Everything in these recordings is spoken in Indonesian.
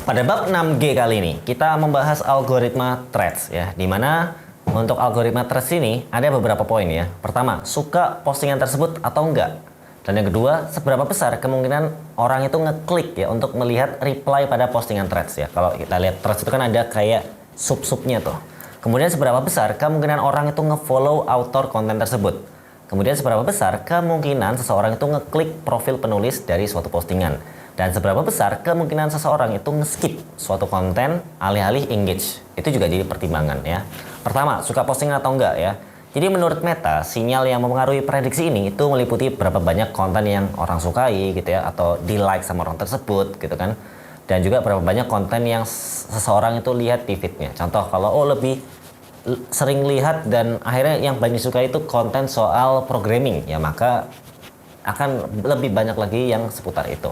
Pada bab 6G kali ini, kita membahas algoritma threads ya, di mana untuk algoritma threads ini ada beberapa poin ya. Pertama, suka postingan tersebut atau enggak. Dan yang kedua, seberapa besar kemungkinan orang itu ngeklik ya untuk melihat reply pada postingan threads ya. Kalau kita lihat threads itu kan ada kayak sub-subnya tuh. Kemudian seberapa besar kemungkinan orang itu ngefollow author konten tersebut. Kemudian seberapa besar kemungkinan seseorang itu ngeklik profil penulis dari suatu postingan. Dan seberapa besar kemungkinan seseorang itu nge-skip suatu konten alih-alih engage. Itu juga jadi pertimbangan ya. Pertama, suka postingan atau enggak ya. Jadi menurut Meta, sinyal yang mempengaruhi prediksi ini itu meliputi berapa banyak konten yang orang sukai gitu ya, atau di like sama orang tersebut gitu kan. Dan juga berapa banyak konten yang seseorang itu lihat di feednya. Contoh, kalau lebih sering lihat dan akhirnya yang banyak disukai itu konten soal programming ya, maka akan lebih banyak lagi yang seputar itu.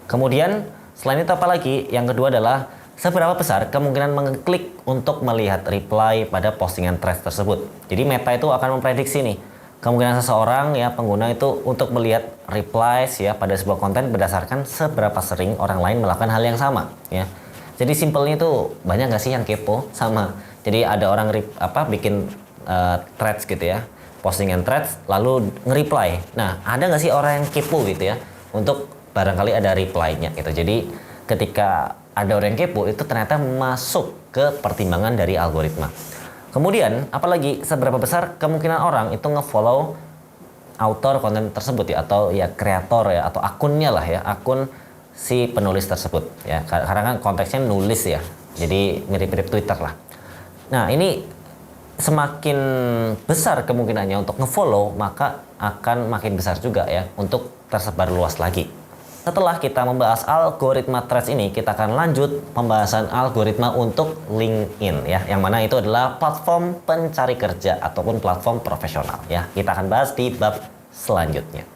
Kemudian selain itu apa lagi? Yang kedua adalah seberapa besar kemungkinan mengklik untuk melihat reply pada postingan threads tersebut. Jadi Meta itu akan memprediksi nih kemungkinan seseorang ya pengguna itu untuk melihat replies ya pada sebuah konten berdasarkan seberapa sering orang lain melakukan hal yang sama ya. Jadi simpelnya itu banyak nggak sih yang kepo sama. Jadi ada orang bikin threads gitu ya, postingan threads lalu nge-reply. Nah, ada nggak sih orang yang kepo gitu ya untuk barangkali ada reply-nya gitu. Jadi ketika ada orang yang kepo itu ternyata masuk ke pertimbangan dari algoritma. Kemudian apalagi seberapa besar kemungkinan orang itu nge-follow author konten tersebut ya, atau ya kreator ya, atau akunnya lah ya, akun si penulis tersebut ya. Karena kan konteksnya nulis ya. Jadi mirip-mirip Twitter lah. Nah, ini semakin besar kemungkinannya untuk nge-follow, maka akan makin besar juga ya untuk tersebar luas lagi. Setelah kita membahas algoritma threads ini, kita akan lanjut pembahasan algoritma untuk LinkedIn ya, yang mana itu adalah platform pencari kerja ataupun platform profesional ya. Kita akan bahas di bab selanjutnya.